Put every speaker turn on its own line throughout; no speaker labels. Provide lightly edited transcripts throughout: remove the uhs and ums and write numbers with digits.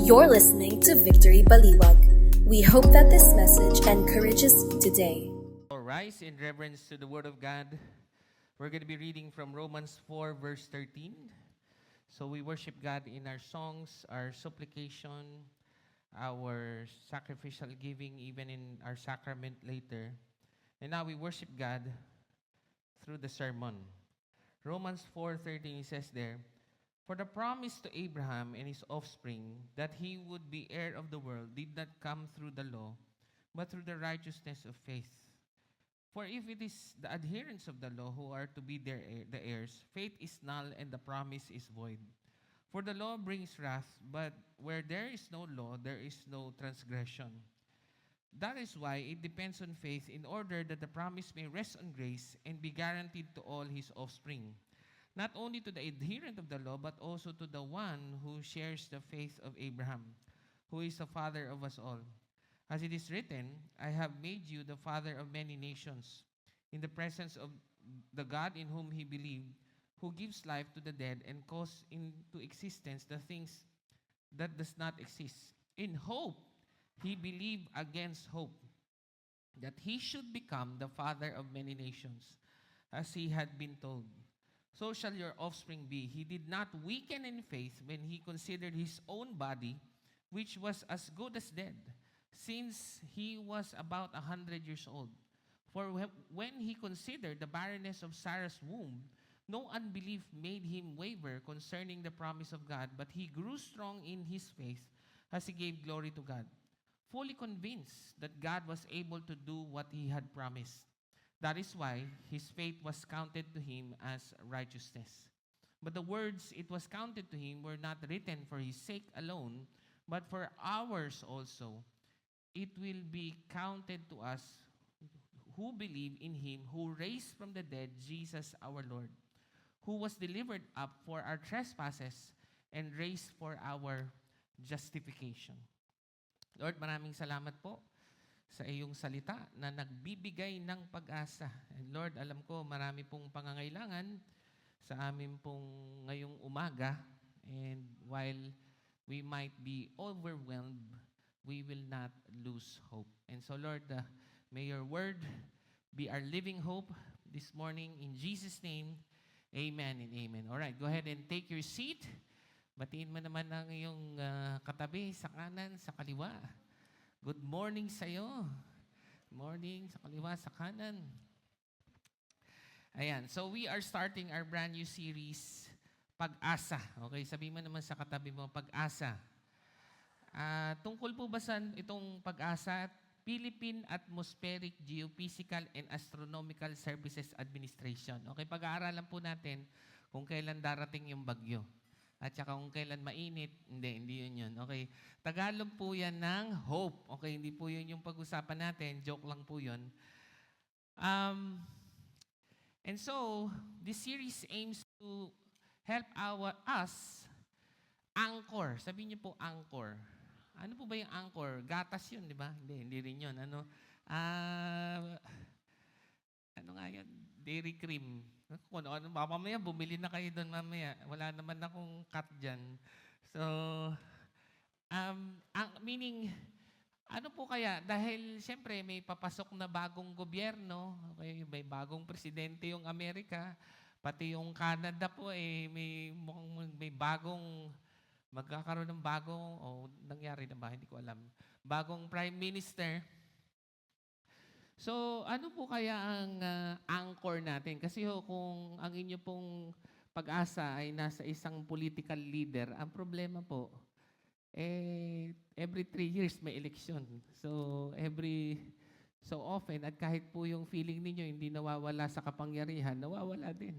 You're listening to Victory Baliwag. We hope that this message encourages you today.
Rise in reverence to the Word of God. We're going to be reading from Romans 4 verse 13. So we worship God in our songs, our supplication, our sacrificial giving, even in our sacrament later. And now we worship God through the sermon. Romans 4:13 says there, "For the promise to Abraham and his offspring that he would be heir of the world did not come through the law, but through the righteousness of faith. For if it is the adherents of the law who are to be the heirs, faith is null and the promise is void. For the law brings wrath, but where there is no law, there is no transgression. That is why it depends on faith in order that the promise may rest on grace and be guaranteed to all his offspring, not only to the adherent of the law, but also to the one who shares the faith of Abraham, who is the father of us all. As it is written, I have made you the father of many nations, in the presence of the God in whom he believed, who gives life to the dead and calls into existence the things that does not exist. In hope, he believed against hope, that he should become the father of many nations, as he had been told. So shall your offspring be. He did not weaken in faith when he considered his own body, which was as good as dead, since he was about 100 years old. For when he considered the barrenness of Sarah's womb, no unbelief made him waver concerning the promise of God, but he grew strong in his faith as he gave glory to God, fully convinced that God was able to do what he had promised. That is why his faith was counted to him as righteousness. But the words it was counted to him were not written for his sake alone, but for ours also. It will be counted to us who believe in him who raised from the dead Jesus our Lord, who was delivered up for our trespasses and raised for our justification." Lord, maraming salamat po sa iyong salita na nagbibigay ng pag-asa. And Lord, alam ko marami pong pangangailangan sa amin pong ngayong umaga. And while we might be overwhelmed, we will not lose hope. And so Lord, may your word be our living hope this morning. In Jesus' name, amen and amen. Alright, go ahead and take your seat. Batiin mo naman ang iyong katabi sa kanan, sa kaliwa. Good morning sa'yo. Morning, sa kaliwa, sa kanan. Ayan, so we are starting our brand new series, Pag-asa. Okay, sabihin mo naman sa katabi mo, Pag-asa. Tungkol po ba sa itong Pag-asa? Philippine Atmospheric, Geophysical, and Astronomical Services Administration. Okay, pag-aaralan po natin kung kailan darating yung bagyo. At saka kung kailan mainit, hindi yun. Okay, Tagalog po yan ng hope. Okay, hindi po yun yung pag-usapan natin. Joke lang po yun. And so, this series aims to help us anchor. Sabihin niyo po anchor. Ano po ba yung anchor? Gatas yun, di ba? Hindi rin yun. Ano nga yun? Dairy cream. Kung ano, mamaya bumili na kayo doon mamaya. Wala naman akong cut dyan. So, meaning, ano po kaya? Dahil, siyempre, may papasok na bagong gobyerno. Okay, may bagong presidente yung Amerika. Pati yung Canada po, may bagong, magkakaroon ng bagong, nangyari na ba? Hindi ko alam. Bagong prime minister. So, ano po kaya ang anchor natin? Kasi kung ang inyo pong pag-asa ay nasa isang political leader, ang problema po, every 3 years may election. So, so often, at kahit po yung feeling ninyo hindi nawawala sa kapangyarihan, nawawala din.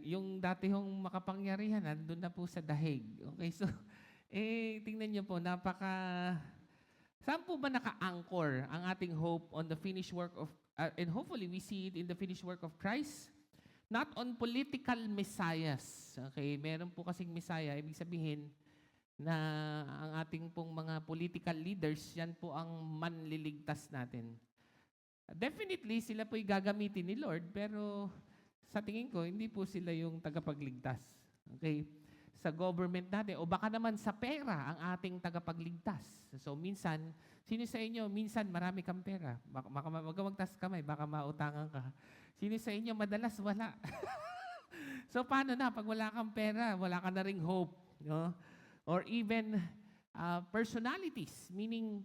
Yung dati hong makapangyarihan, nandun na po sa dahig. Okay, so, tingnan nyo po, saan po ba naka-anchor ang ating hope on the finished work of, and hopefully we see it in the finished work of Christ, not on political messiahs. Okay, meron po kasing messiah, ibig sabihin na ang ating pong mga political leaders, yan po ang manliligtas natin. Definitely, sila po'y gagamitin ni Lord, pero sa tingin ko, hindi po sila yung tagapagligtas. Okay? sa government natin o baka naman sa pera ang ating tagapagligtas. So minsan, sino sa inyo, minsan marami kang pera. Baka magtaas kamay, baka mautangan ka. Sino sa inyo, madalas wala. So paano na, pag wala kang pera, wala ka na ring hope. No? Or even personalities, meaning,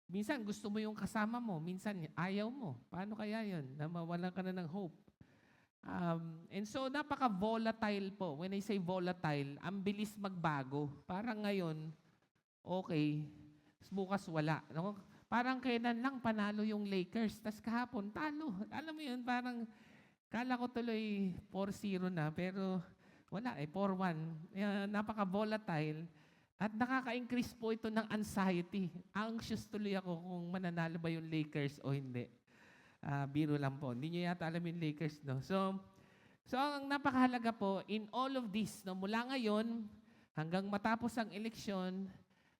minsan gusto mo yung kasama mo, minsan ayaw mo. Paano kaya yun? Na mawalan ka na ng hope. And so, napaka-volatile po. When I say volatile, ang bilis magbago. Parang ngayon, okay, bukas wala. No? Parang kailan lang panalo yung Lakers, tas kahapon, talo. Alam mo yun, parang, kala ko tuloy 4-0 na, pero wala 4-1. Napaka-volatile. At nakaka-increase po ito ng anxiety. Anxious tuloy ako kung mananalo ba yung Lakers o hindi. Biro lang po. Hindi nyo yata alam yung Lakers, no? So ang napakahalaga po, in all of this, no, mula ngayon hanggang matapos ang eleksyon,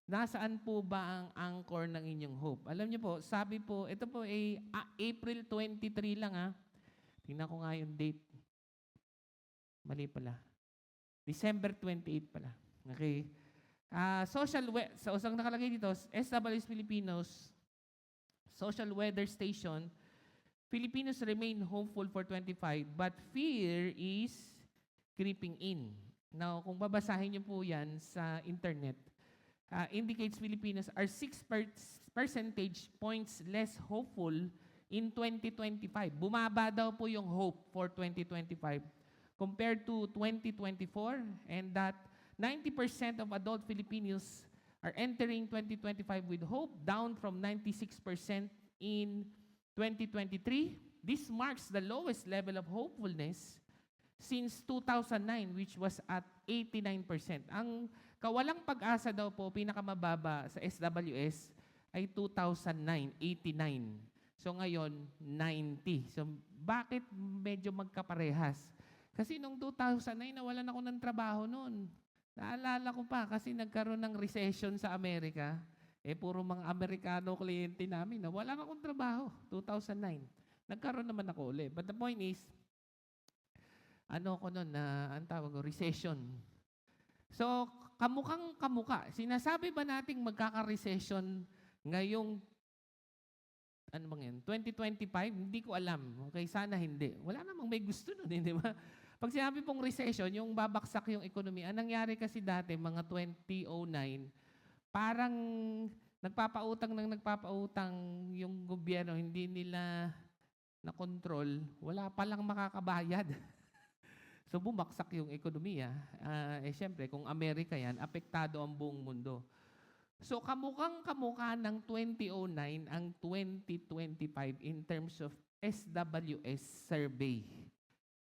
nasaan po ba ang anchor ng inyong hope? Alam niyo po, sabi po, ito po ay April 23 lang Tingnan ko nga yung date. Mali pala. December 28 pala. Okay. So ang nakalagay dito, SWS Filipinos, Social Weather Station, Filipinos remain hopeful for 25, but fear is creeping in. Now, kung babasahin niyo po yan sa internet, indicates Filipinos are 6 percentage points less hopeful in 2025. Bumaba daw po yung hope for 2025 compared to 2024, and that 90% of adult Filipinos are entering 2025 with hope, down from 96% in 2023. This marks the lowest level of hopefulness since 2009, which was at 89%. Ang kawalang pag-asa daw po, pinakamababa sa SWS, ay 2009, 89. So ngayon, 90. So bakit medyo magkaparehas? Kasi nung 2009, nawalan ako ng trabaho noon. Naalala ko pa kasi nagkaroon ng recession sa Amerika. Puro mga Amerikano kliyente namin. Wala akong trabaho, 2009. Nagkaroon naman ako ulit. But the point is, ang tawag ko, recession. So, kamukhang kamuka. Sinasabi ba nating magkaka-recession ngayong 2025? Hindi ko alam. Okay, sana hindi. Wala namang may gusto nun, di ba? Pag sinabi pong recession, yung babaksak yung ekonomiya, ang nangyari kasi dati, mga 2009, parang nagpapautang yung gobyerno, hindi nila na-control, wala palang makakabayad. So bumaksak yung ekonomiya. Siyempre, kung Amerika yan, apektado ang buong mundo. So kamukhang kamukha ng 2009 ang 2025 in terms of SWS survey.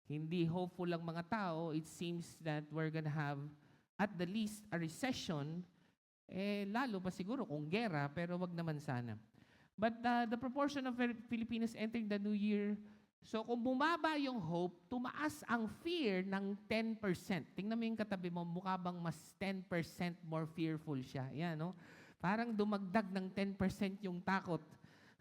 Hindi hopeful lang mga tao. It seems that we're gonna have at the least a recession. Lalo pa siguro kung gera, pero wag naman sana. But the proportion of Filipinos entering the new year, so kung bumaba yung hope, tumaas ang fear ng 10%. Tingnan mo yung katabi mo, mukha bang mas 10% more fearful siya. Yan, no? Parang dumagdag ng 10% yung takot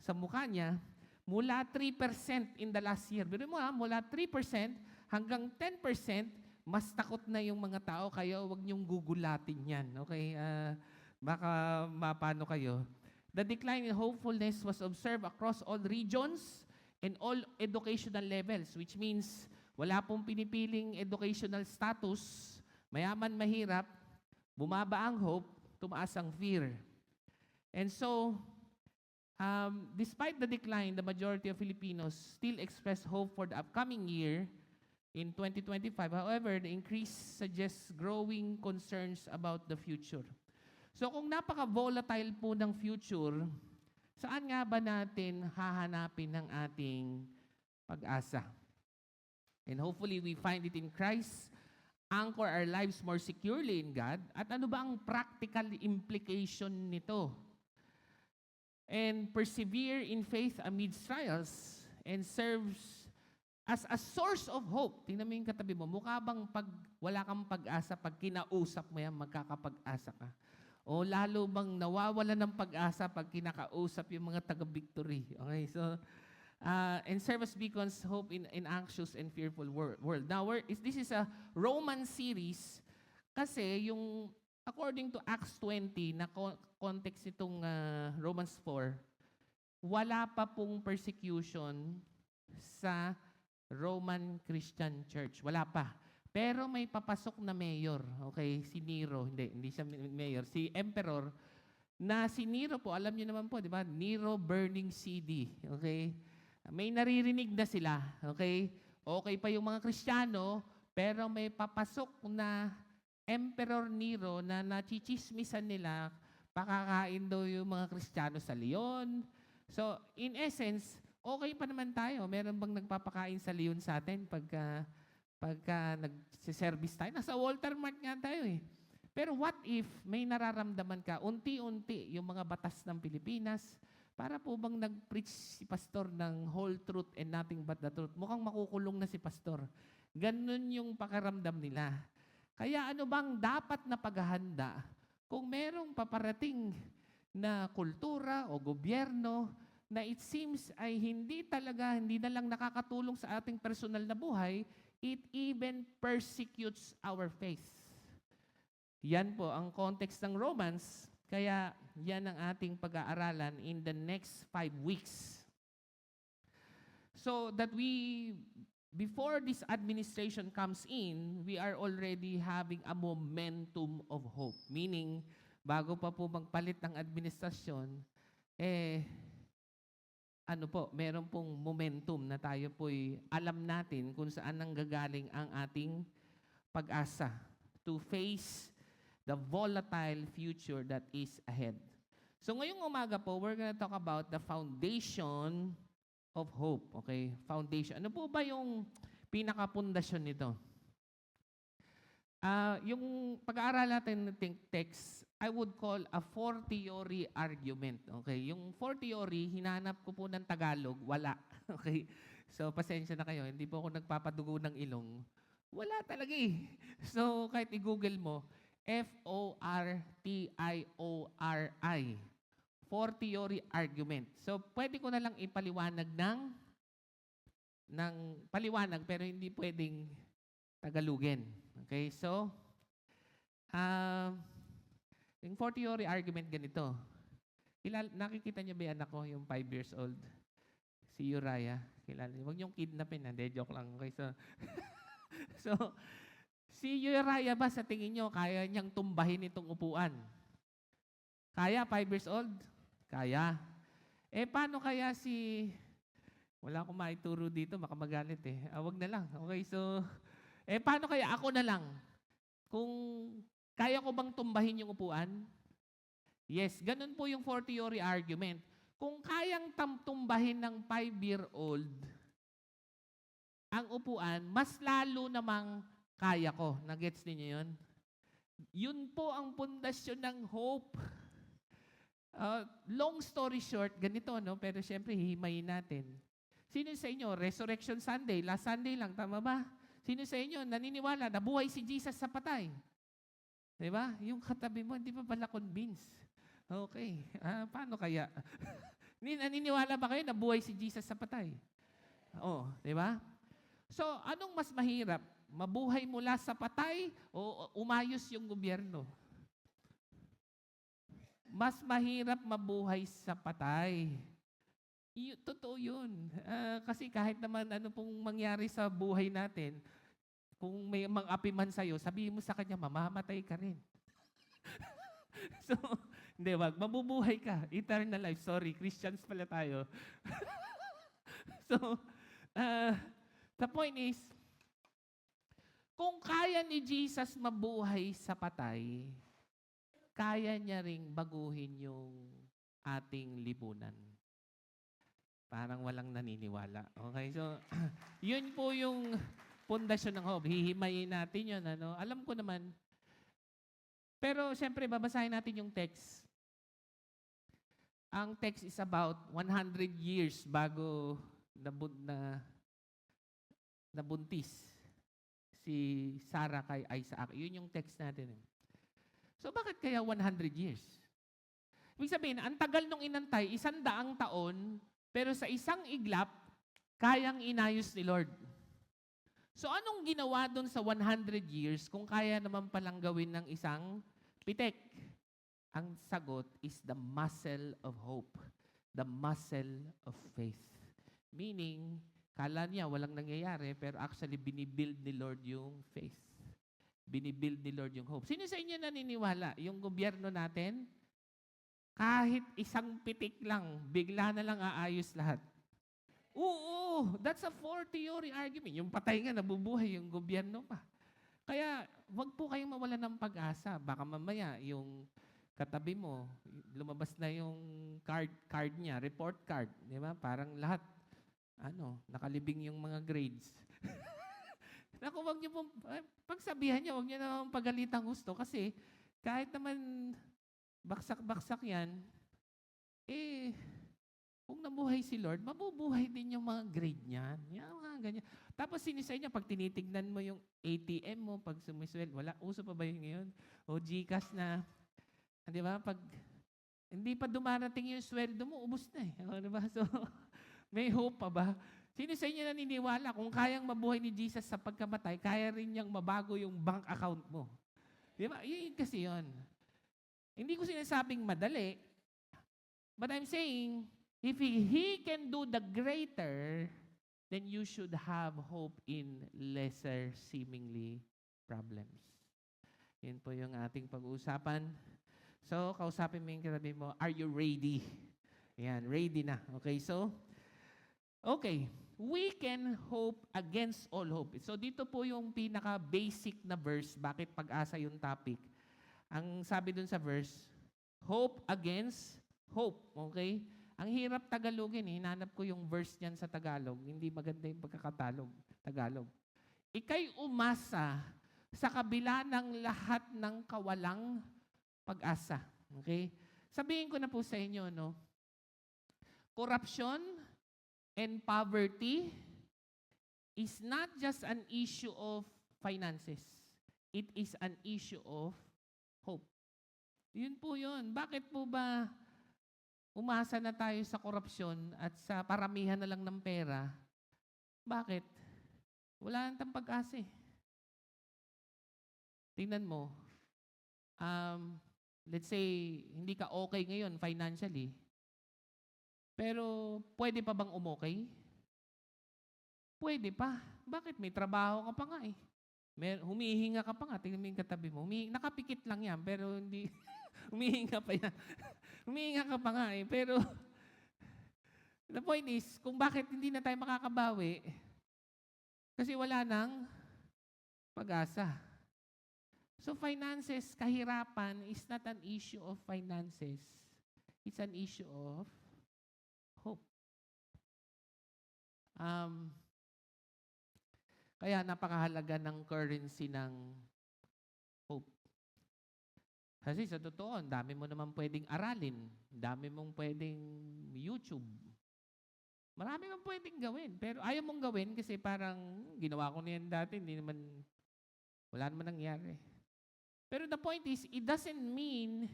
sa mukha niya, mula 3% in the last year. Pero mo mula 3% hanggang 10%, mas takot na yung mga tao, kaya wag niyong gugulatin yan. Okay? Baka mapano kayo. The decline in hopefulness was observed across all regions and all educational levels, which means wala pong pinipiling educational status, mayaman, mahirap, bumaba ang hope, tumaas ang fear. And so, despite the decline, the majority of Filipinos still express hope for the upcoming year in 2025. However, the increase suggests growing concerns about the future. So kung napaka-volatile po ng future, saan nga ba natin hahanapin ng ating pag-asa? And hopefully we find it in Christ, anchor our lives more securely in God. At ano ba ang practical implication nito? And persevere in faith amidst trials and serves as a source of hope. Tingnan mo yung katabi mo, mukha bang pag wala kang pag-asa, pag kinausap mo yan, magkakapag-asa ka? O lalo bang nawawala ng pag-asa pag kinakausap yung mga taga-victory? Okay, so, and serve as beacons hope in anxious and fearful world. Now, this is a Roman series. Kasi yung according to Acts 20 na context itong Romans 4, wala pa pong persecution sa Roman Christian Church. Wala pa. Pero may papasok na mayor, okay? Si Nero, hindi siya mayor, si emperor, na si Nero po, alam niyo naman po, di ba? Nero burning city, okay? May naririnig na sila, okay? Okay pa yung mga Kristiyano, pero may papasok na Emperor Nero na nachichismisan nila, pakakain daw yung mga Kristiyano sa leon. So, in essence, okay pa naman tayo. Meron bang nagpapakain sa leon sa atin pagka nagsiservice tayo? Nasa Walter Mart nga tayo eh. Pero what if may nararamdaman ka, unti-unti yung mga batas ng Pilipinas, para po bang nag-preach si pastor ng whole truth and nothing but the truth? Mukhang makukulong na si pastor. Ganun yung pakiramdam nila. Kaya ano bang dapat na paghahanda kung merong paparating na kultura o gobyerno na it seems ay hindi na lang nakakatulong sa ating personal na buhay, it even persecutes our faith. Yan po ang context ng Romans. Kaya yan ang ating pag-aaralan in the next 5 weeks. So that before this administration comes in, we are already having a momentum of hope. Meaning, bago pa po magpalit ng administrasyon, meron pong momentum na tayo po'y alam natin kung saan nanggagaling ang ating pag-asa to face the volatile future that is ahead. So ngayong umaga po, we're gonna talk about the foundation of hope. Okay? Foundation. Ano po ba yung pinakapundasyon nito? Yung pag-aaral natin ng text, I would call a fortiori argument. Okay? Yung fortiori, hinanap ko po ng Tagalog, wala. Okay? So, pasensya na kayo. Hindi po ako nagpapadugo ng ilong. Wala talaga eh. So, kahit i-google mo, F-O-R-T-I-O-R-I. Fortiori argument. So, pwede ko na lang ipaliwanag ng paliwanag pero hindi pwedeng Tagalugin. Okay? So, yung fortiori argument ganito. Nakikita niyo ba yung anak ko, yung 5 years old? Si Uriah. Huwag niyong kidnapin. Hindi, joke lang. Okay, so, si Uriah ba sa tingin niyo kaya niyang tumbahin itong upuan? Kaya, 5 years old? Kaya. Paano kaya wala akong maituro dito, baka magalit eh. Wag na lang. Okay, so, paano kaya ako na lang? Kung kaya ko bang tumbahin yung upuan? Yes, ganun po yung fortiori argument. Kung kayang tumbahin ng 5-year-old ang upuan, mas lalo namang kaya ko. Nagets niyo yun? Yun po ang pundasyon ng hope. Long story short, ganito, no? Pero syempre, hihimayin natin. Sino sa inyo, Resurrection Sunday, last Sunday lang, tama ba? Sino sa inyo naniniwala na buhay si Jesus sa patay? Diba? Yung katabi mo, hindi pa pala convinced. Okay. Paano kaya? Naniniwala ba kayo na buhay si Jesus sa patay? Oo. Diba? So, anong mas mahirap? Mabuhay mula sa patay o umayos yung gobyerno? Mas mahirap mabuhay sa patay. Totoo yun. Kasi kahit naman ano pong mangyari sa buhay natin, kung may mang-api man sa'yo, sabihin mo sa kanya, mamamatay ka rin. So, hindi, wag. Mabubuhay ka. Eternal life. Sorry, Christians pala tayo. So, the point is, kung kaya ni Jesus mabuhay sa patay, kaya niya ring baguhin yung ating lipunan. Parang walang naniniwala. Okay, so yun po yung pundasyon ng hope. Hihimayin natin yun. Ano? Alam ko naman. Pero siyempre, babasahin natin yung text. Ang text is about 100 years bago nabuntis si Sarah kay Isaac. Yun yung text natin. So bakit kaya 100 years? Ibig sabihin, ang tagal nung inantay, 100 taon, pero sa isang iglap, kayang inayos ni Lord. So anong ginawa doon sa 100 years kung kaya naman palang gawin ng isang pitik? Ang sagot is the muscle of hope, the muscle of faith. Meaning, kala niya walang nangyayari, pero actually binibuild ni Lord yung faith. Binibuild ni Lord yung hope. Sino sa inyo naniniwala? Yung gobyerno natin, kahit isang pitik lang, bigla na lang aayos lahat. Oo, that's a for-theory argument. Yung patay nga, nabubuhay yung gobyerno pa. Kaya, wag po kayong mawala ng pag-asa. Baka mamaya, yung katabi mo, lumabas na yung card niya, report card. Di ba? Parang lahat, nakalibing yung mga grades. Naku, wag niyo pong, pagsabihan niyo, wag niyo naman pagalitang gusto. Kasi, kahit naman baksak-baksak yan, kung nabuhay si Lord, mabubuhay din yung mga grade niyan. Yan, mga ganyan. Tapos sinisay niya, pag tinitignan mo yung ATM mo, pag sumiswel, wala, uso pa ba yun ngayon? O GCash na, di ba, pag hindi pa dumarating yung sweldo mo, ubos na eh. O, di ba? So, may hope pa ba? Sino sa inyo naniniwala kung kayang mabuhay ni Jesus sa pagkamatay, kaya rin niyang mabago yung bank account mo? Di ba? Yun kasi yun. Hindi ko sinasabing madali, but I'm saying, if He can do the greater, then you should have hope in lesser seemingly problems. Yun po yung ating pag-uusapan. So, kausapin mo yung katabi mo, are you ready? Yan, ready na. Okay, so, we can hope against all hope. So, dito po yung pinaka-basic na verse, bakit pag-asa yung topic. Ang sabi dun sa verse, hope against hope. Okay? Ang hirap Tagalogin eh. Hinanap ko yung verse niyan sa Tagalog. Hindi maganda yung Tagalog. Ika'y umasa sa kabila ng lahat ng kawalang pag-asa. Okay? Sabihin ko na po sa inyo, no? Corruption and poverty is not just an issue of finances. It is an issue of hope. Yun po yun. Bakit po ba umasa na tayo sa korupsyon at sa paramihan na lang ng pera? Bakit? Wala nang pag-asa eh. Tingnan mo, let's say, hindi ka okay ngayon financially, pero pwede pa bang umokay? Pwede pa. Bakit? May trabaho ka pa nga eh. Humihinga ka pa nga. Tingnan mo yung katabi mo. Nakapikit lang yan, pero hindi, humihinga pa yan. Humihinga ka pa nga eh. Pero, the point is, kung bakit hindi na tayo makakabawi, kasi wala nang pag-asa. So, finances, kahirapan is not an issue of finances. It's an issue of hope. Kaya napakahalaga ng currency ng hope. Kasi sa totoo, dami mo naman pwedeng aralin. Dami mong pwedeng YouTube. Marami mong pwedeng gawin. Pero ayaw mong gawin kasi parang ginawa ko na yan dati, wala naman nangyari. Pero the point is, it doesn't mean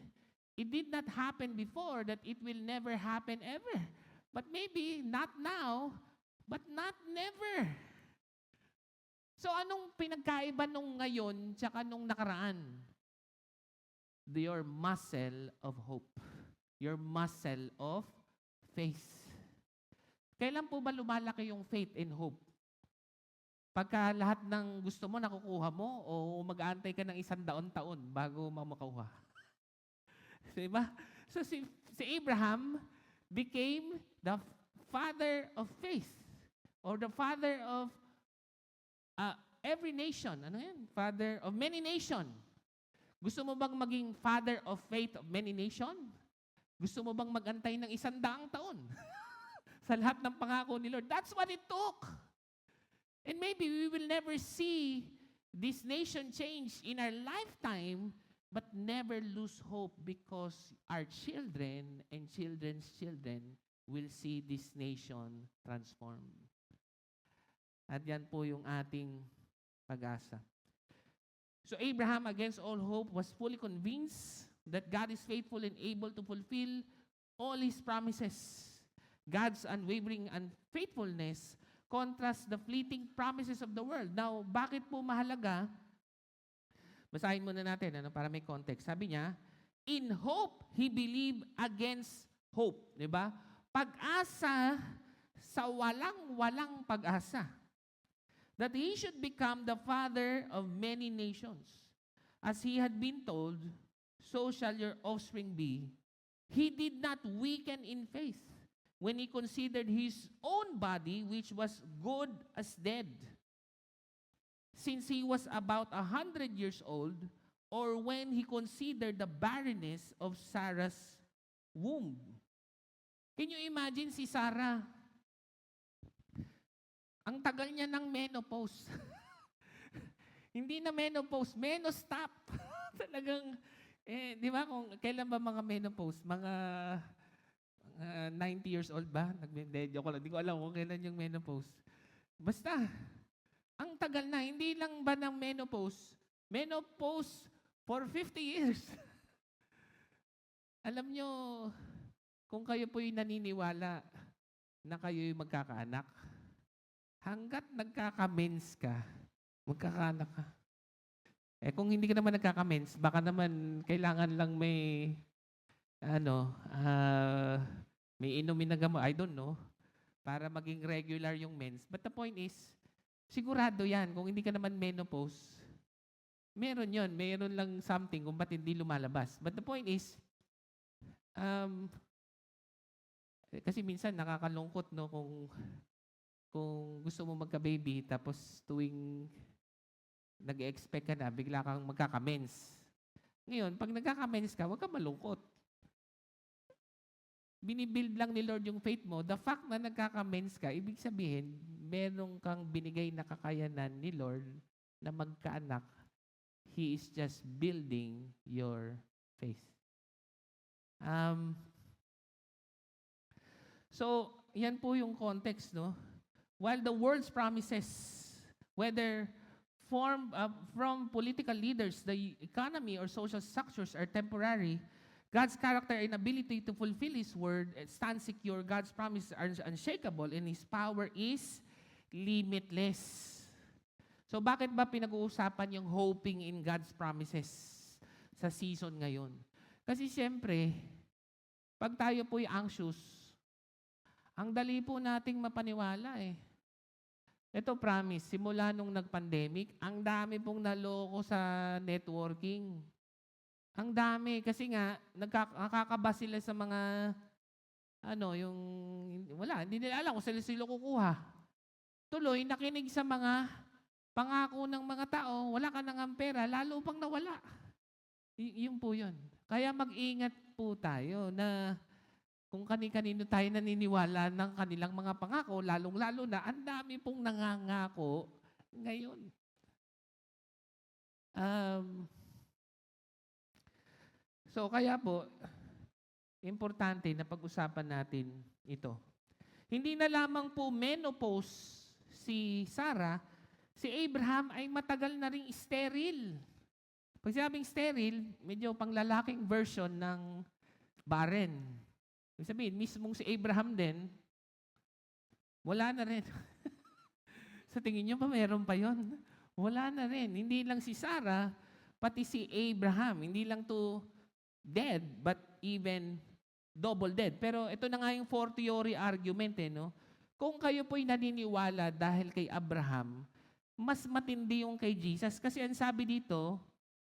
it did not happen before that it will never happen ever. But maybe not now, but not never. So anong pinagkaiba nung ngayon tsaka nung nakaraan? Your muscle of hope. Your muscle of faith. Kailan po ba lumalaki yung faith and hope? Pagka lahat ng gusto mo nakukuha mo o mag-aantay ka ng 100 taon bago makuha? Diba? So si Abraham became the father of faith or the father of every nation. Ano yan? Father of many nation. Gusto mo bang maging father of faith of many nation? Gusto mo bang magantay ng 100 taon? Sa lahat ng pangako ni Lord. That's what it took. And maybe we will never see this nation change in our lifetime, but never lose hope because our children and children's children will see this nation transform. At yan po yung ating pag-asa. So Abraham, against all hope, was fully convinced that God is faithful and able to fulfill all His promises. God's unwavering faithfulness contrasts the fleeting promises of the world. Now, bakit po mahalaga? Basahin muna natin para may context. Sabi niya, in hope, he believed against hope. Diba? Pag-asa sa walang-walang pag-asa. That he should become the father of many nations. As he had been told, so shall your offspring be. He did not weaken in faith when he considered his own body, which was good as dead, since he was about 100 years old, or when he considered the barrenness of Sarah's womb. Can you imagine si Sarah? Ang tagal niya ng menopause. Hindi na menopause, menostop. Talagang, di ba kung kailan ba mga menopause? Mga 90 years old ba? Joke ko lang. Hindi ko alam kung kailan yung menopause. Basta, ang tagal na. Hindi lang ba ng menopause? Menopause for 50 years. Alam nyo, kung kayo po'y naniniwala na kayo'y magkakaanak, hanggat nagkakamens ka, magkakaanak ka. Kung hindi ka naman nagkakamens, baka naman kailangan lang may may inumin na gamot, I don't know, para maging regular yung mens. But the point is, sigurado yan. Kung hindi ka naman menopause, meron yon, meron lang something kung ba't hindi lumalabas. But the point is, kasi minsan nakakalungkot, no, kung gusto mo magka-baby, tapos tuwing nag-expect ka na, bigla kang magkakamens. Ngayon, pag nagkakamens ka, huwag ka malungkot. Binibuild lang ni Lord yung faith mo. The fact na nagkakamens ka, ibig sabihin, meron kang binigay na kakayanan ni Lord na magkaanak. He is just building your faith. So, yan po yung context, no? While the world's promises, whether from political leaders, the economy or social structures are temporary, God's character and ability to fulfill His word stand secure. God's promises are unshakable and His power is limitless. So bakit ba pinag-uusapan yung hoping in God's promises sa season ngayon? Kasi siyempre, pag tayo po'y anxious, ang dali po nating mapaniwala eh. Ito promise, simula nung nag-pandemic, ang dami pong naloko sa networking. Ang dami. Kasi nga, nakakaba sila sa mga, hindi nila alam kung sila kukuha. Tuloy, nakinig sa mga pangako ng mga tao, wala ka nang pera, lalo pang nawala. Yun po yun. Kaya mag-ingat po tayo na kung kani-kanino tayo naniniwala ng kanilang mga pangako, lalong-lalo na, ang dami pong nangangako ngayon. So, kaya po, importante na pag-usapan natin ito. Hindi na lamang po menopause si Sarah, si Abraham ay matagal na ring sterile. Pag sinabing sterile, medyo panglalaking version ng barren. Ibig sabihin, mismong si Abraham din, wala na rin. Sa tingin nyo ba meron pa yon? Wala na rin. Hindi lang si Sarah, pati si Abraham. Hindi lang to dead, but even double dead. Pero ito na nga yung fortiori argument, no? Kung kayo po'y naniniwala dahil kay Abraham, mas matindi yung kay Jesus. Kasi ang sabi dito,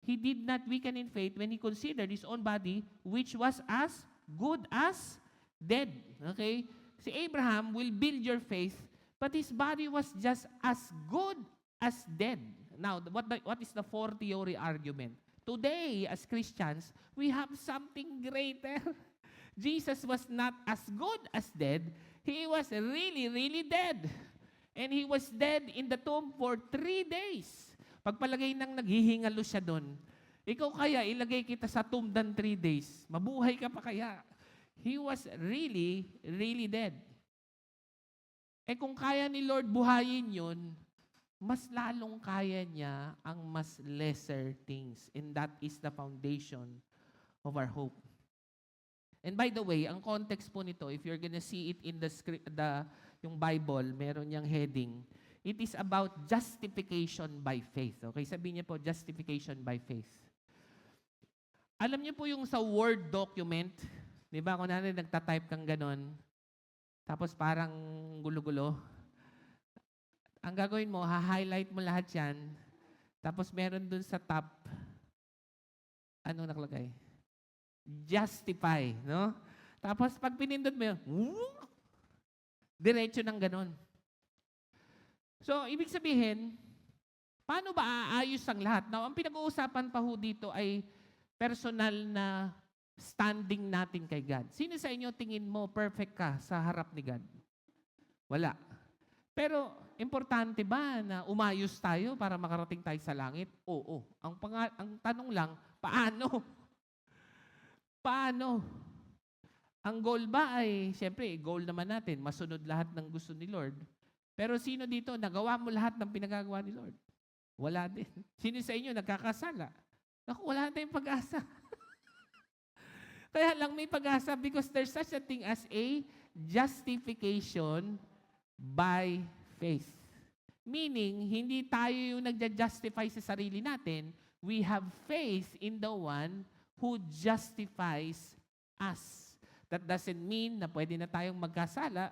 he did not weaken in faith when he considered his own body, which was as good as dead. Okay? Si Abraham will build your faith, but his body was just as good as dead. Now, what is the fortiori argument? Today, as Christians, we have something greater. Jesus was not as good as dead. He was really, really dead. And he was dead in the tomb for 3 days. Pagpalagay ng naghihingalo siya doon, ikaw kaya ilagay kita sa tomb dan 3 days. Mabuhay ka pa kaya? He was really, really dead. Kung kaya ni Lord buhayin yun, mas lalong kaya niya ang mas lesser things. And that is the foundation of our hope. And by the way, ang context po nito, if you're gonna see it in the yung Bible, meron niyang heading. It is about justification by faith. Okay, sabihin niyo po, justification by faith. Alam niyo po yung sa Word document, di ba, kung natin nagtatype kang ganon, tapos parang gulo-gulo, ang gagawin mo, ha-highlight mo lahat yan, tapos meron dun sa top, anong nakalagay? Justify, no? Tapos pag pinindot mo yun, diretso ng ganon. So, ibig sabihin, paano ba aayos ang lahat? Now, ang pinag-uusapan pa ho dito ay personal na standing natin kay God. Sino sa inyo tingin mo perfect ka sa harap ni God? Wala. Pero, importante ba na umayos tayo para makarating tayo sa langit? Oo. Ang tanong lang, paano? Paano? Ang goal ba ay, siyempre, goal naman natin, masunod lahat ng gusto ni Lord. Pero sino dito, nagawa mo lahat ng pinagagawa ni Lord? Wala din. Sino sa inyo nagkakasala? Naku, wala na tayong pag-asa. Kaya lang may pag-asa because there's such a thing as a justification by faith. Meaning, hindi tayo yung nagja-justify sa sarili natin. We have faith in the one who justifies us. That doesn't mean na pwede na tayong magkasala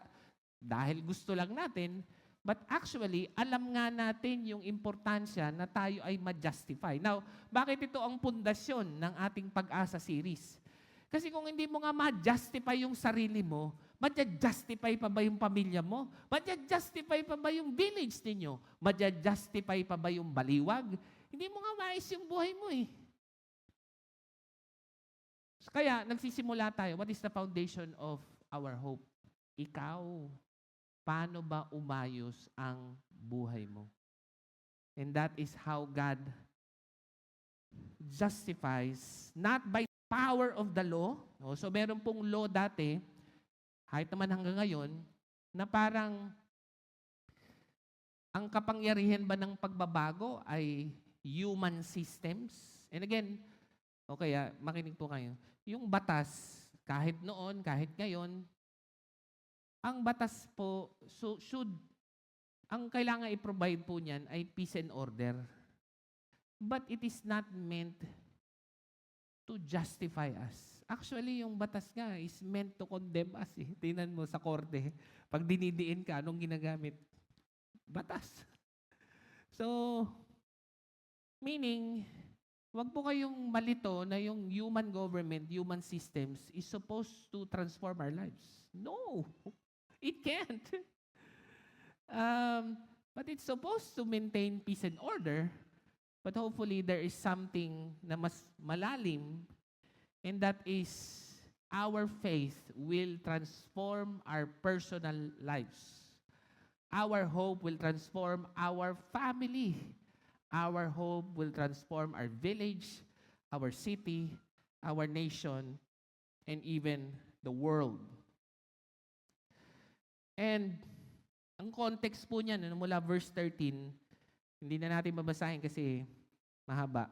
dahil gusto lang natin, but actually, alam nga natin yung importansya na tayo ay ma-justify. Now, bakit ito ang pundasyon ng ating Pag-asa series? Kasi kung hindi mo nga ma-justify yung sarili mo, ma-justify pa ba yung pamilya mo? Ma-justify pa ba yung village ninyo? Ma-justify pa ba yung baliwag? Hindi mo nga maayos yung buhay mo eh. Kaya, nagsisimula tayo. What is the foundation of our hope? Ikaw. Paano ba umayos ang buhay mo? And that is how God justifies, not by power of the law. So meron pong law dati, kahit naman hanggang ngayon, na parang ang kapangyarihan ba ng pagbabago ay human systems? And again, okay, makinig po kayo. Yung batas, kahit noon, kahit ngayon, ang batas po, ang kailangan i-provide po niyan ay peace and order. But it is not meant to justify us. Actually, yung batas nga is meant to condemn us. Tingnan mo sa korte, pag dinidiin ka, anong ginagamit? Batas. So, meaning, wag po kayong malito na yung human government, human systems is supposed to transform our lives. No. It can't. But it's supposed to maintain peace and order. But hopefully, there is something na mas malalim, and that is our faith will transform our personal lives. Our hope will transform our family. Our hope will transform our village, our city, our nation, and even the world. And ang context po niyan, mula verse 13, hindi na natin babasahin kasi mahaba.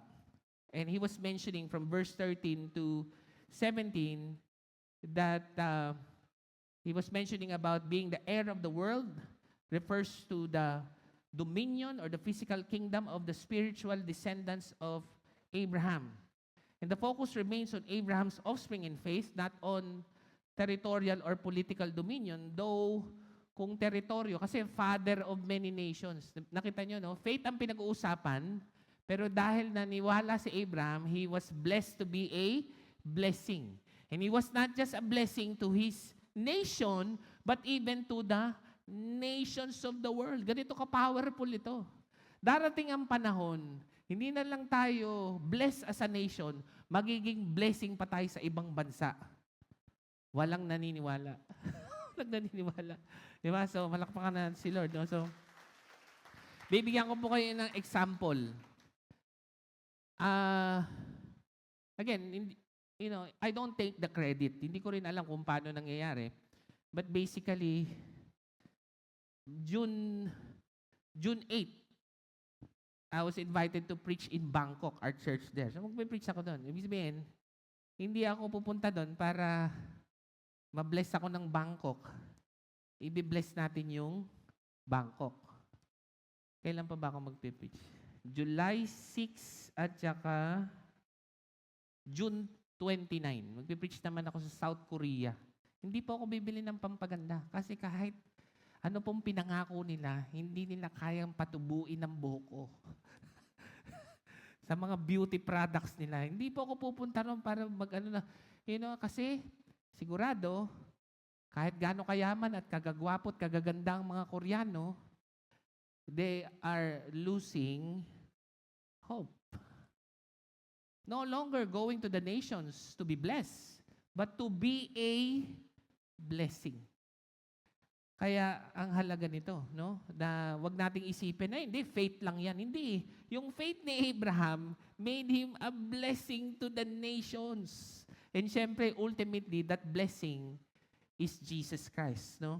And he was mentioning from verse 13 to 17 that he was mentioning about being the heir of the world, refers to the dominion or the physical kingdom of the spiritual descendants of Abraham. And the focus remains on Abraham's offspring in faith, not on territorial or political dominion, though kung teritoryo, kasi father of many nations. Nakita nyo, no? Faith ang pinag-uusapan, pero dahil naniwala si Abraham, he was blessed to be a blessing. And he was not just a blessing to his nation, but even to the nations of the world. Ganito ka-powerful ito. Darating ang panahon, hindi na lang tayo blessed as a nation, magiging blessing pa tayo sa ibang bansa. Walang naniniwala. Walang naniniwala. Diba? So, malakpakan na si Lord. No? So, bibigyan ko po kayo ng example. Again, I don't take the credit. Hindi ko rin alam kung paano nangyayari. But basically, June 8, I was invited to preach in Bangkok, our church there. So, magpe-preach ako doon. Ibig sabihin, hindi ako pupunta doon para ma-bless ako ng Bangkok. i-bless natin yung Bangkok. Kailan pa ba ako magpipreach? July 6 at saka June 29. Magpipreach naman ako sa South Korea. Hindi po ako bibili ng pampaganda kasi kahit ano pong pinangako nila, hindi nila kayang patubuin ang buhok ko. Sa mga beauty products nila. Hindi po ako pupunta ron para mag-ano na, kasi sigurado, kahit gaano kayaman at kagagwapo at kagaganda ang mga Koreano, they are losing hope. No longer going to the nations to be blessed, but to be a blessing. Kaya ang halaga nito, no? Na wag nating isipin na hindi faith lang 'yan. Hindi. Yung faith ni Abraham made him a blessing to the nations. And syempre, ultimately, that blessing is Jesus Christ, no?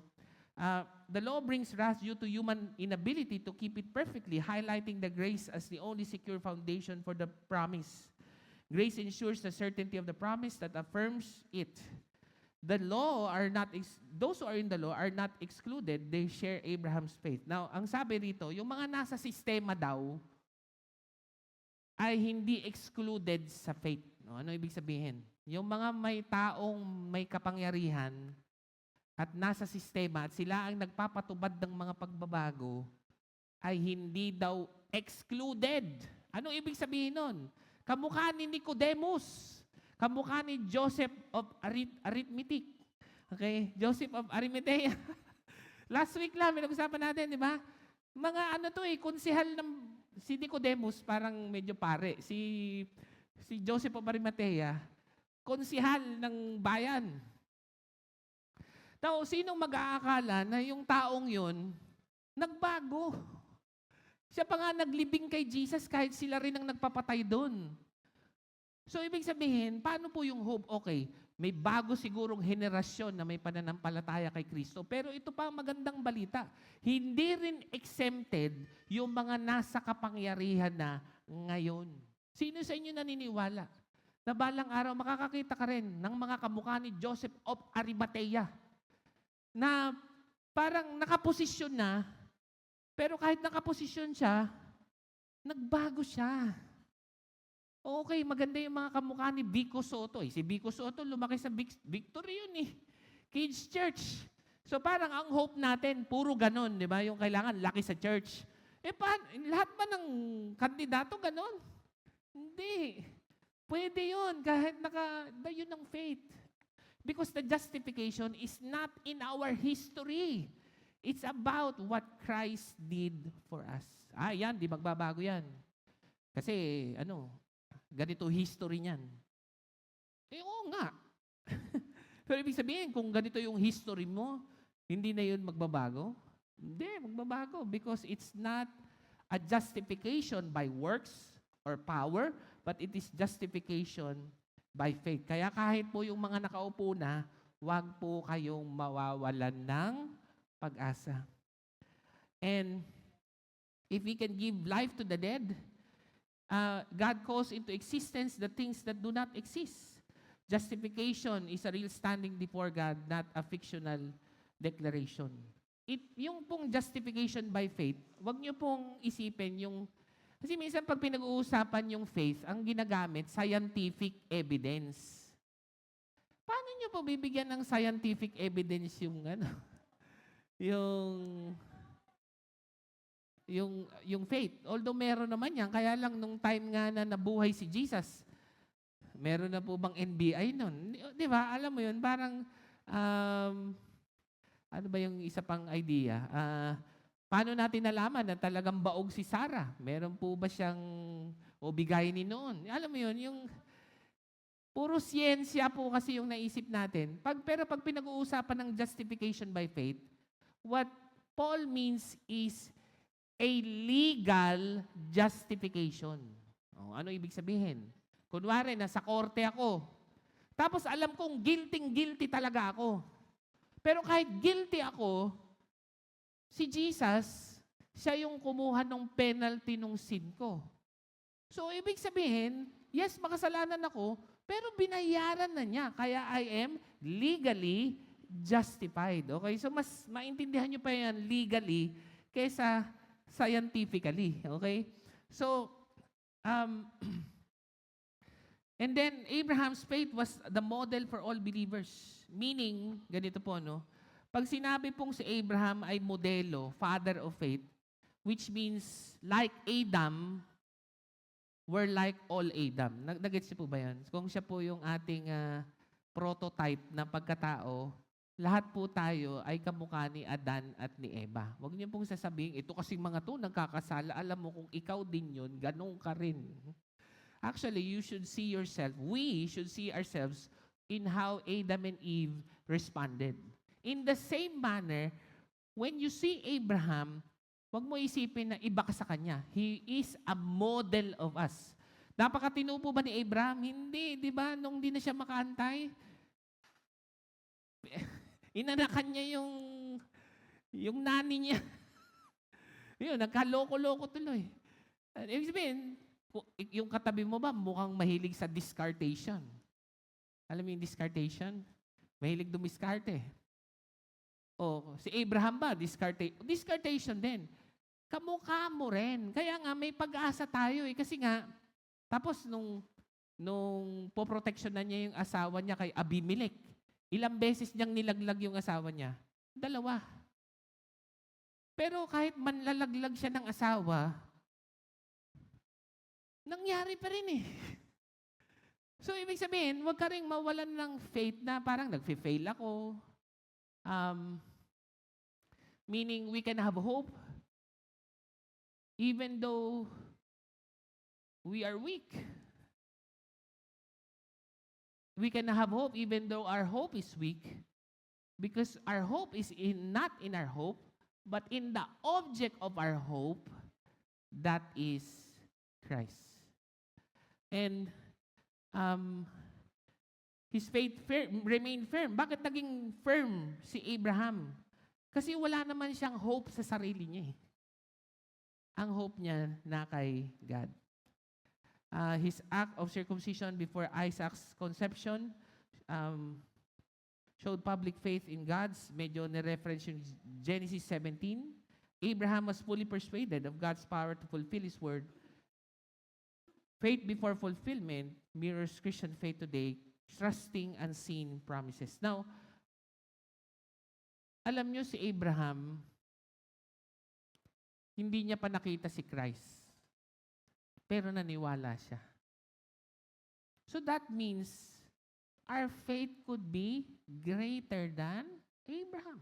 The law brings wrath due to human inability to keep it perfectly, highlighting the grace as the only secure foundation for the promise. Grace ensures the certainty of the promise that affirms it. The law are not, those who are in the law are not excluded. They share Abraham's faith. Now, ang sabi rito, yung mga nasa sistema daw ay hindi excluded sa faith. No? Ano ibig sabihin? Yung mga may taong may kapangyarihan at nasa sistema at sila ang nagpapatubad ng mga pagbabago ay hindi daw excluded. Anong ibig sabihin nun? Kamukha ni Nicodemus. Kamukha ni Joseph of Arithmetic. Okay? Joseph of Arimathea. Last week lang, pinag-usapan natin, di ba? Mga konsehal ng si Nicodemus, parang medyo pare. Si Joseph of Arimathea, konsehal ng bayan. Now, sinong mag-aakala na yung taong yun, nagbago? Siya pa nga naglibing kay Jesus kahit sila rin ang nagpapatay doon. So, ibig sabihin, paano po yung hope? Okay, may bago sigurong henerasyon na may pananampalataya kay Kristo. Pero ito pa ang magandang balita. Hindi rin exempted yung mga nasa kapangyarihan na ngayon. Sino sa inyo naniniwala na balang araw makakakita ka rin ng mga kamukha ni Joseph of Arimathea na parang nakaposisyon na, pero kahit nakaposisyon siya, nagbago siya. Okay, maganda yung mga kamukha ni Vico Soto. Si Vico Soto, lumaki sa Victory yun eh. Kids Church. So parang ang hope natin, puro ganon, di ba? Yung kailangan, laki sa church. Lahat ba ng kandidato ganon? Hindi. Pwede yun, kahit yun ang faith. Because the justification is not in our history. It's about what Christ did for us. Yan, di magbabago yan. Kasi, ganito history niyan. Oo nga. Pero ibig sabihin, kung ganito yung history mo, hindi na yun magbabago? Hindi, magbabago. Because it's not a justification by works or power, but it is justification by faith. Kaya kahit po yung mga nakaupo na, huwag po kayong mawawalan ng pag-asa. And if we can give life to the dead, God calls into existence the things that do not exist. Justification is a real standing before God, not a fictional declaration. Yung pong justification by faith, wag niyo pong isipin kasi minsan pag pinag-uusapan yung faith, ang ginagamit, scientific evidence. Paano niyo po bibigyan ng scientific evidence yung faith? Although meron naman yan, kaya lang nung time nga na nabuhay si Jesus, meron na po bang NBI nun? Di ba? Alam mo yun, parang, ano ba yung isa pang idea? Paano natin nalaman na talagang baog si Sarah? Meron po ba siyang bigayin ni noon? Alam mo yun, yung puro siyensya po kasi yung naisip natin. Pero pag pinag-uusapan ng justification by faith, what Paul means is a legal justification. Ano ibig sabihin? Kunwari, nasa korte ako. Tapos alam kong guilty talaga ako. Pero kahit guilty ako, si Jesus, siya yung kumuha ng penalty ng sin ko. So, ibig sabihin, yes, makasalanan ako, pero binayaran na niya. Kaya I am legally justified. Okay? So mas maintindihan nyo pa yan legally kaysa scientifically. Okay? So, and then Abraham's faith was the model for all believers. Meaning, ganito po, no? Pag sinabi pong si Abraham ay modelo, father of faith, which means like Adam, we're like all Adam. Nag-gets niyo po ba yan? Kung siya po yung ating prototype na pagkatao, lahat po tayo ay kamukha ni Adan at ni Eva. Huwag niyo pong sasabihin, ito kasing mga to nagkakasala, alam mo kung ikaw din yun, ganun ka rin. Actually, you should see yourself, we should see ourselves in how Adam and Eve responded. In the same manner, when you see Abraham, huwag mo isipin na iba ka sa kanya. He is a model of us. Napakatino po ba ni Abraham? Hindi, di ba? Nung di na siya makaantay, inanakan niya yung nani niya. Yun, nagkaloko-loko tuloy. Ibig sabihin, yung katabi mo ba mukhang mahilig sa discartation? Alam mo yung discartation? Mahilig dumiskarte. O, si Abraham ba, discartation din. Kamukha mo rin. Kaya nga, may pag-asa tayo eh. Kasi nga, tapos nung poproteksyon na niya yung asawa niya kay Abimelech, ilang beses niyang nilaglag yung asawa niya? 2. Pero kahit manlalaglag siya ng asawa, nangyari pa rin eh. So, ibig sabihin, huwag ka rin mawalan ng faith na parang nag-fail ako. Meaning, we can have hope even though we are weak. We can have hope even though our hope is weak because our hope is not in our hope, but in the object of our hope, that is Christ. And his faith remained firm. Bakit naging firm si Abraham? Kasi wala naman siyang hope sa sarili niya. Ang hope niya na kay God. His act of circumcision before Isaac's conception showed public faith in God's. Medyo ni-reference yung Genesis 17. Abraham was fully persuaded of God's power to fulfill His word. Faith before fulfillment mirrors Christian faith today, trusting unseen promises. Now, alam nyo si Abraham, hindi niya pa nakita si Christ. Pero naniwala siya. So that means our faith could be greater than Abraham.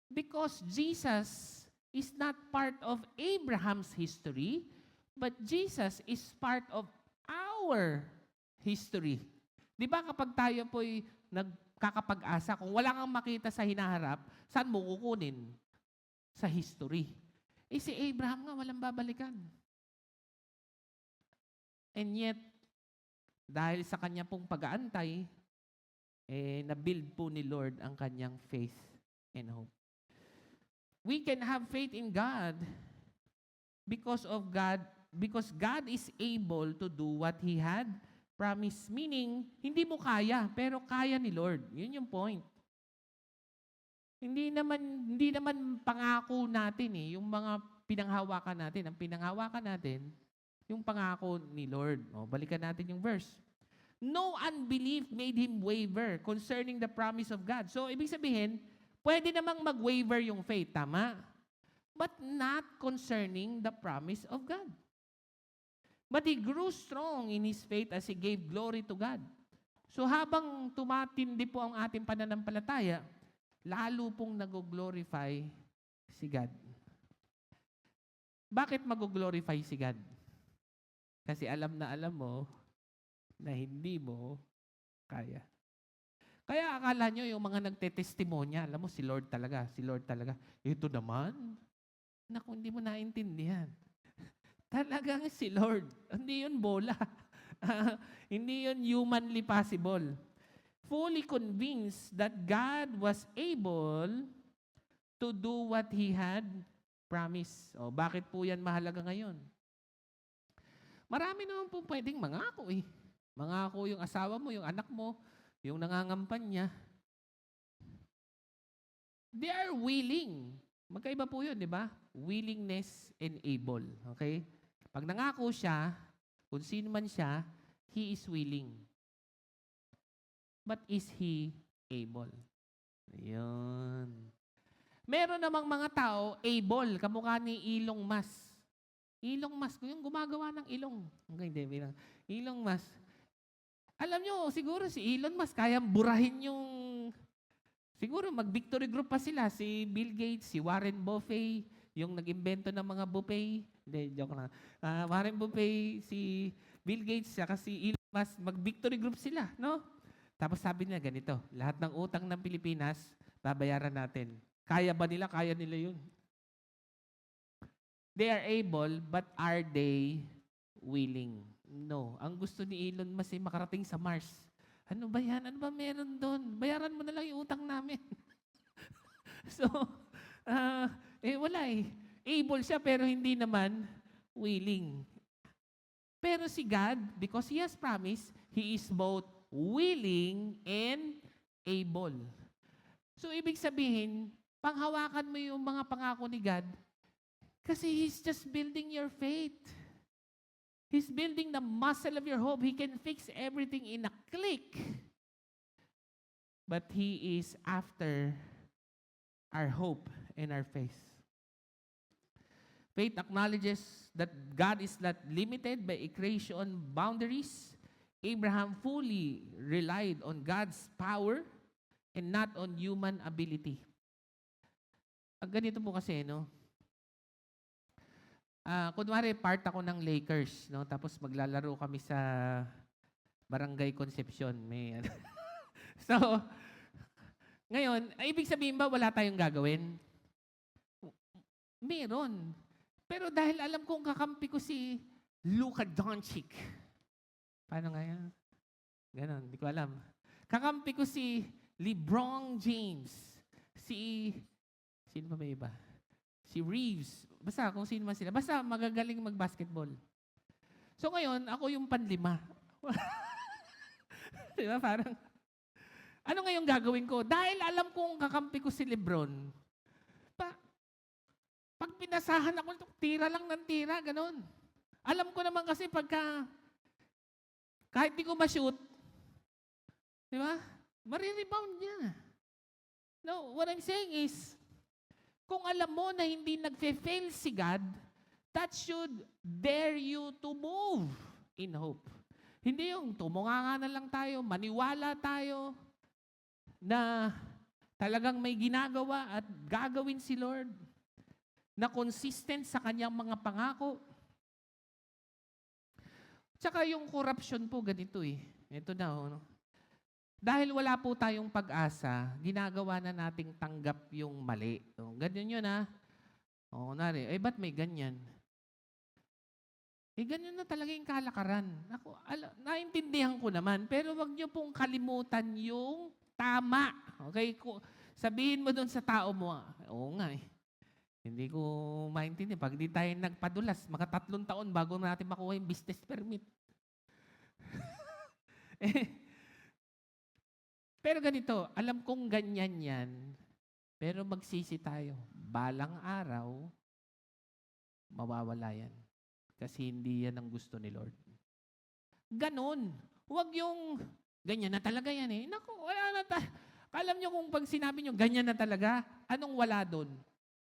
Because Jesus is not part of Abraham's history, but Jesus is part of our history. Di ba kapag tayo po'y nagkakapag-asa, kung wala kang makita sa hinaharap, saan mo kukunin? Sa history. Eh si Abraham nga, walang babalikan. And yet, dahil sa kanya pong pag-aantay, na-build po ni Lord ang kanyang faith and hope. We can have faith in God because God is able to do what He had promised. Meaning, hindi mo kaya, pero kaya ni Lord. Yun yung point. Hindi naman pangako natin yung mga pinanghawakan natin. Ang pinanghawakan natin, yung pangako ni Lord. Balikan natin yung verse. No unbelief made him waver concerning the promise of God. So, ibig sabihin, pwede namang mag-waver yung faith, tama? But not concerning the promise of God. But he grew strong in his faith as he gave glory to God. So, habang tumatindi po ang ating pananampalataya, lalo pong nag-glorify si God. Bakit mag-glorify si God? Kasi alam mo na hindi mo kaya. Kaya akala nyo yung mga nagtetestimonya, alam mo, si Lord talaga. Ito naman, naku, hindi mo naintindihan. Talagang si Lord. Hindi yun bola. Hindi yun humanly possible. Fully convinced that God was able to do what He had promised. Bakit po yan mahalaga ngayon? Marami naman po pwedeng mangako eh. Mangako yung asawa mo, yung anak mo, yung nangangampanya. They are willing. Magkaiba po yun, di ba? Willingness and able. Okay? Pag nangako siya, kung sino man siya, he is willing. But is he able? Ayun. Meron namang mga tao, able, kamukha ni Elon Musk. Elon Musk, yung gumagawa ng ilong. Okay, hindi, bilang. Elon Musk. Alam nyo, siguro si Elon Musk, kayang burahin yung, siguro mag-victory group pa sila, si Bill Gates, si Warren Buffett, yung nag-imbento ng mga buffet. Hindi, joke lang. Warren Buffett, si Bill Gates, saka si Elon Musk, mag-victory group sila, no? Tapos sabi niya ganito, lahat ng utang ng Pilipinas, babayaran natin. Kaya ba nila? Kaya nila yun. They are able, but are they willing? No. Ang gusto ni Elon Musk ay makarating sa Mars. Ano ba yan? Ano ba meron doon? Bayaran mo na lang yung utang namin. So, wala eh. Able siya pero hindi naman willing. Pero si God, because He has promised, He is both willing and able. So, ibig sabihin, panghawakan mo yung mga pangako ni God kasi He's just building your faith. He's building the muscle of your hope. He can fix everything in a click. But He is after our hope and our faith. Faith acknowledges that God is not limited by creation boundaries. Abraham fully relied on God's power and not on human ability. Ganito po kasi, no? Kunwari, part ako ng Lakers, no? Tapos maglalaro kami sa Barangay Concepcion. May, so, ngayon, ibig sabihin ba wala tayong gagawin? Meron. Pero dahil alam kong kakampi ko si Luka Doncic. Paano nga yan? Ganon, hindi ko alam. Kakampi ko si LeBron James. Sino pa may iba? Si Reeves. Basta kung sino man sila. Basta magagaling mag-basketball. So ngayon, ako yung panlima. Diba? Parang, ano ngayong gagawin ko? Dahil alam kong kakampi ko si LeBron, pag pinasahan ako, tira lang ng tira, ganon. Alam ko naman kasi kahit di ko ma-shoot, di ba? Marirebound niya. No, what I'm saying is, kung alam mo na hindi nagfe-fail si God, that should dare you to move in hope. Hindi yung tumunganga na lang tayo, maniwala tayo na talagang may ginagawa at gagawin si Lord na consistent sa kanyang mga pangako. Tsaka yung corruption po, ganito eh. Ito na, no? Dahil wala po tayong pag-asa, ginagawa na nating tanggap yung mali. So, ganyan yun, ha? O, nari, ba't may ganyan? Ganyan na talaga yung kalakaran. Ako, naintindihan ko naman, pero wag niyo pong kalimutan yung tama. Okay? Sabihin mo doon sa tao mo, oo nga eh. Hindi ko maintindihan. Pag di tayo nagpadulas, mga 3 taon bago natin makuha yung business permit. Pero ganito, alam kong ganyan yan, pero magsisi tayo. Balang araw, mawawala yan. Kasi hindi yan ang gusto ni Lord. Ganon. Huwag yung, ganyan na talaga yan eh. Naku, wala na alam nyo kung pag sinabi nyo, ganyan na talaga, anong wala doon?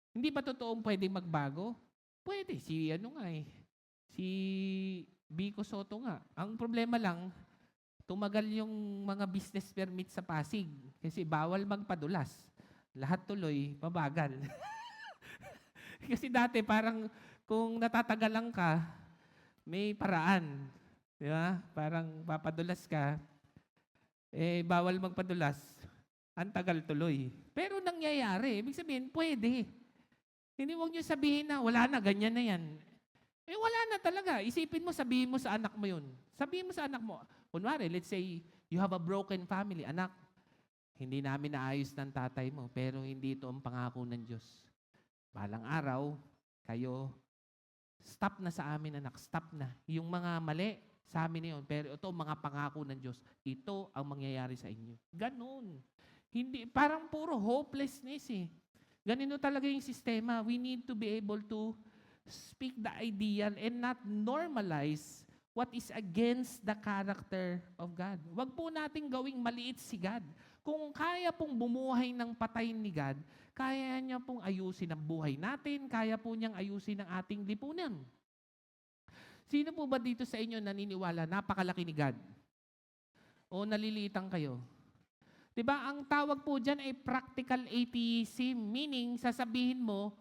Hindi ba totoong pwedeng magbago? Pwede. Si Vico Soto nga. Ang problema lang, tumagal yung mga business permit sa Pasig kasi bawal magpadulas. Lahat tuloy, mabagal. Kasi dati parang kung natatagalan ka, may paraan. Di ba? Parang papadulas ka, bawal magpadulas. Ang tagal tuloy. Pero nangyayari. Ibig sabihin, pwede. Hindi huwag niyo sabihin na wala na, ganyan na yan. Wala na talaga. Isipin mo, sabihin mo sa anak mo yun. Sabihin mo sa anak mo, kunwari, let's say, you have a broken family. Anak, hindi namin naayos ng tatay mo, pero hindi ito ang pangako ng Diyos. Balang araw, kayo, stop na sa amin, anak. Stop na. Yung mga mali, sa amin na yun. Pero ito, mga pangako ng Diyos. Ito ang mangyayari sa inyo. Ganun. Hindi, parang puro hopelessness eh. Ganito talaga yung sistema. We need to be able to speak the ideal and not normalize what is against the character of God. Huwag po natin gawing maliit si God. Kung kaya pong bumuhay ng patay ni God, kaya niya pong ayusin ang buhay natin, kaya po niyang ayusin ang ating lipunan. Sino po ba dito sa inyo naniniwala napakalaki ni God? O naliliitan kayo? Diba, ang tawag po dyan ay practical atheism, meaning sasabihin mo,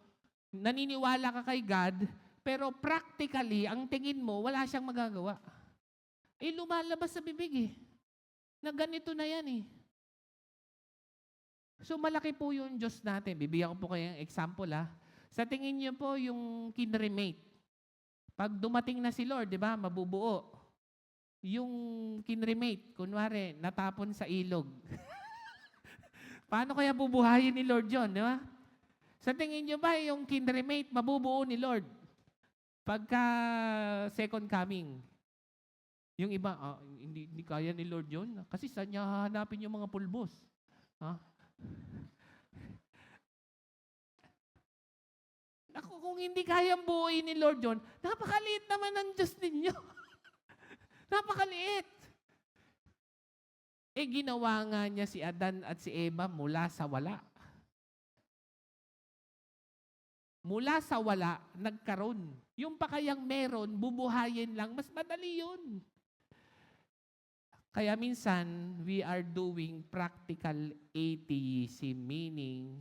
naniniwala ka kay God, pero practically, ang tingin mo, wala siyang magagawa. Eh, lumalabas sa bibig eh. Na ganito na yan eh. So, malaki po yung Diyos natin. Bibigyan ko po kayo ng example ha. Sa tingin niyo po, yung kinremate. Pag dumating na si Lord, di ba, mabubuo. Yung kinremate, kunwari, natapon sa ilog. Paano kaya bubuhayin ni Lord yun, di ba? Sa tingin niyo ba, yung kinremate, mabubuo ni Lord? Pagka second coming, yung iba, hindi kaya ni Lord yun. Kasi saan niya hahanapin yung mga pulbos? Ha? Ako, kung hindi kayang buuin ni Lord yun, napakaliit naman ng Diyos ninyo. Napakaliit. Eh, ginawa nga niya si Adan at si Eva mula sa wala. Mula sa wala, nagkaroon. Yung pa kayang meron, bubuhayin lang, mas madali yun. Kaya minsan, we are doing practical atheism, meaning,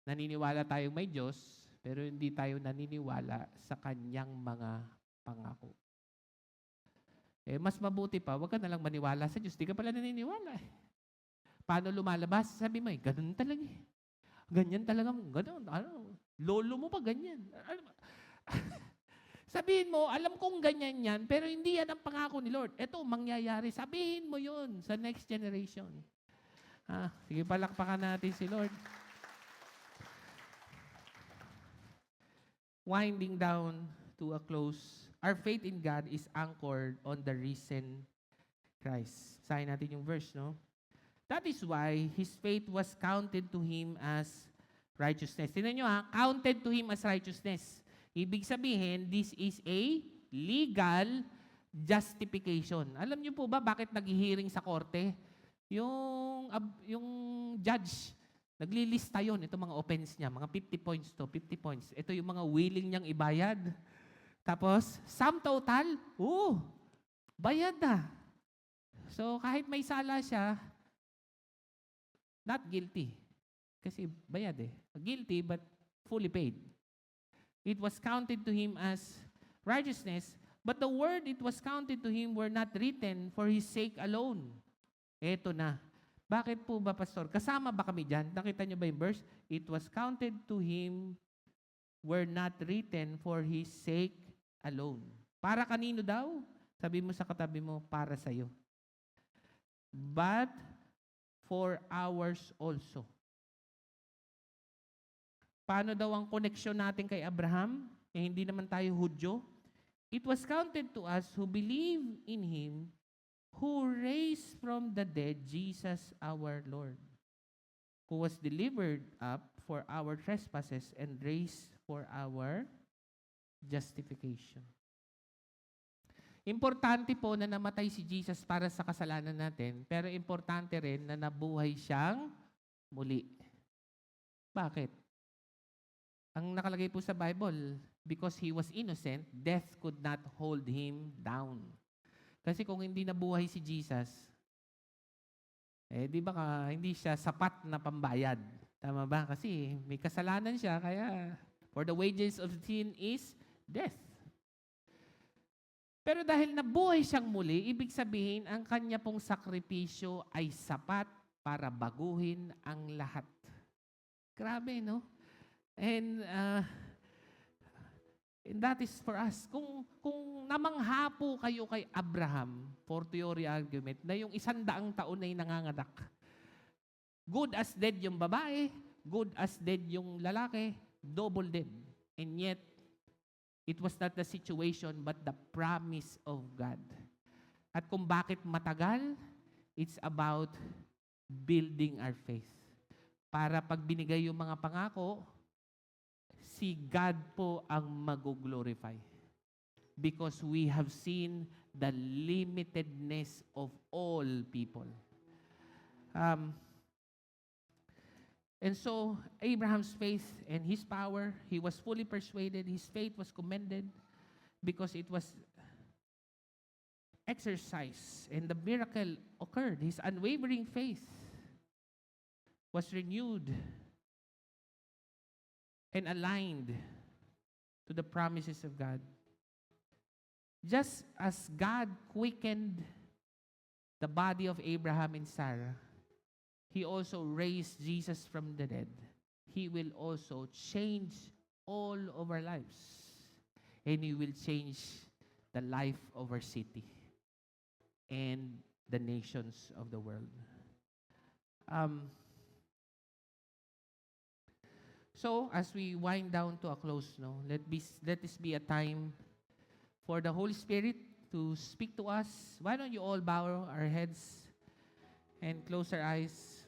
naniniwala tayong may Diyos, pero hindi tayo naniniwala sa Kanyang mga pangako. Eh, mas mabuti pa, huwag ka nalang maniwala sa Diyos. Di ka pala naniniwala eh. Paano lumalabas? Sabi mo eh, ganun talaga eh. Ganyan talaga, ganun. Lolo mo pa ganyan. Sabihin mo, alam kong ganyan yan, pero hindi yan ang pangako ni Lord. Ito, mangyayari. Sabihin mo yun sa next generation. Sige, palakpakan natin si Lord. Winding down to a close, our faith in God is anchored on the risen Christ. Sahin natin yung verse, no? That is why his faith was counted to him as righteousness. Tingnan nyo counted to him as righteousness. Ibig sabihin, this is a legal justification. Alam niyo po ba bakit nag-hearing sa korte? Yung judge, naglilista yon. Ito mga offense niya, mga 50 points to, 50 points. Ito yung mga willing niyang ibayad. Tapos, sum total, bayad na. So, kahit may sala siya, not guilty. Kasi bayad eh. Guilty but fully paid. It was counted to him as righteousness, but the word it was counted to him were not written for his sake alone. Eto na. Bakit po ba, Pastor? Kasama ba kami dyan? Nakita niyo ba yung verse? It was counted to him were not written for his sake alone. Para kanino daw? Sabi mo sa katabi mo, para sa'yo. But for ours also. Paano daw ang koneksyon natin kay Abraham? Eh, hindi naman tayo Hudyo. It was counted to us who believe in Him, who raised from the dead Jesus our Lord, who was delivered up for our trespasses and raised for our justification. Importante po na namatay si Jesus para sa kasalanan natin, pero importante rin na nabuhay siyang muli. Bakit? Ang nakalagay po sa Bible, because he was innocent, death could not hold him down. Kasi kung hindi nabuhay si Jesus, di ba hindi siya sapat na pambayad? Tama ba? Kasi may kasalanan siya, kaya for the wages of sin is death. Pero dahil nabuhay siyang muli, ibig sabihin, ang kanya pong sakripisyo ay sapat para baguhin ang lahat. Grabe, no? And that is for us. Kung namangha po kayo kay Abraham, for theory argument, na yung 100 taon na yung nanganganak, good as dead yung babae, good as dead yung lalaki, double dead. And yet, it was not the situation, but the promise of God. At kung bakit matagal, it's about building our faith. Para pag binigay yung mga pangako, si God po ang mag-glorify. Because we have seen the limitedness of all people. And so, Abraham's faith and his power, he was fully persuaded. His faith was commended because it was exercised and the miracle occurred. His unwavering faith was renewed and aligned to the promises of God. Just as God quickened the body of Abraham and Sarah, He also raised Jesus from the dead. He will also change all of our lives. And He will change the life of our city and the nations of the world. So, as we wind down to a close, let this be a time for the Holy Spirit to speak to us. Why don't you all bow our heads and close our eyes?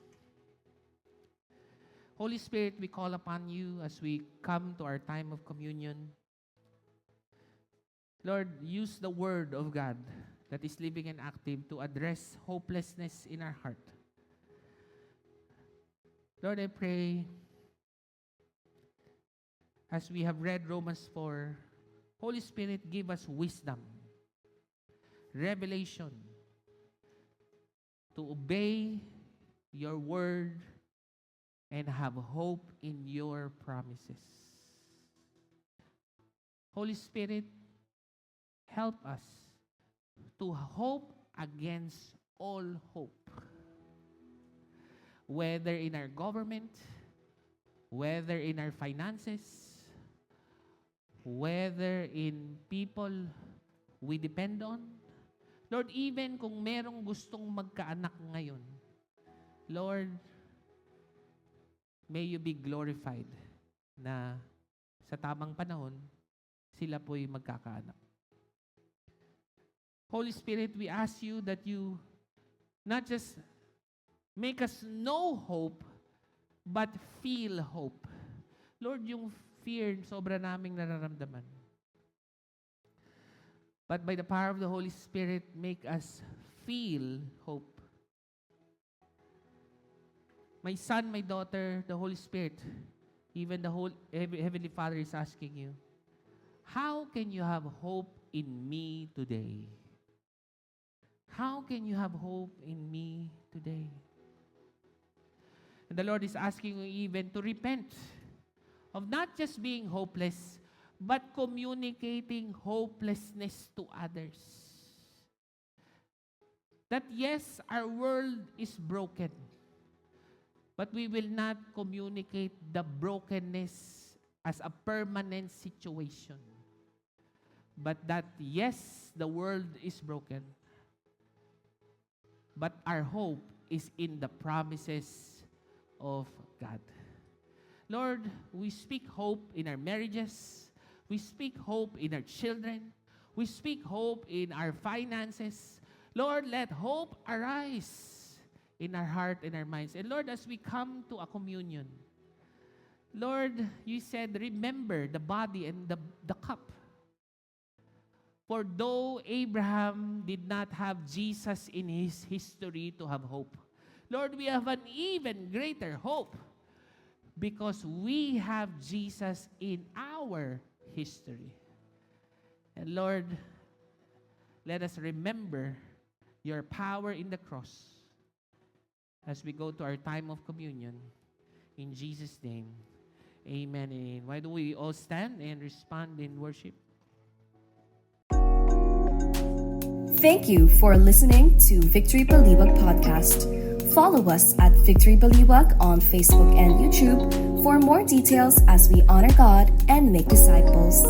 Holy Spirit, we call upon you as we come to our time of communion. Lord, use the Word of God that is living and active to address hopelessness in our heart. Lord, I pray, as we have read Romans 4, Holy Spirit, give us wisdom, revelation, to obey your word and have hope in your promises. Holy Spirit, help us to hope against all hope. Whether in our government, whether in our finances, whether in people we depend on. Lord, even kung merong gustong magkaanak ngayon, Lord, may you be glorified na sa tamang panahon, sila po'y magkakaanak. Holy Spirit, we ask you that you not just make us know hope, but feel hope. Lord, yung fear, sobra naming nararamdaman. But by the power of the Holy Spirit, make us feel hope. My son, my daughter, the Holy Spirit, even the whole Heavenly Father is asking you, how can you have hope in me today? How can you have hope in me today? And the Lord is asking you even to repent of not just being hopeless, but communicating hopelessness to others. That yes, our world is broken, but we will not communicate the brokenness as a permanent situation. But that yes, the world is broken, but our hope is in the promises of God. Lord, we speak hope in our marriages. We speak hope in our children. We speak hope in our finances. Lord, let hope arise in our heart and our minds. And Lord, as we come to a communion, Lord, you said, remember the body and the cup. For though Abraham did not have Jesus in his history to have hope, Lord, we have an even greater hope because we have Jesus in our history. And Lord, let us remember your power in the cross as we go to our time of communion. In Jesus' name, amen and amen. Why don't we all stand and respond in worship?
Thank you for listening to Victory Baliwag Podcast. Follow us at Victory Baliwag on Facebook and YouTube for more details as we honor God and make disciples.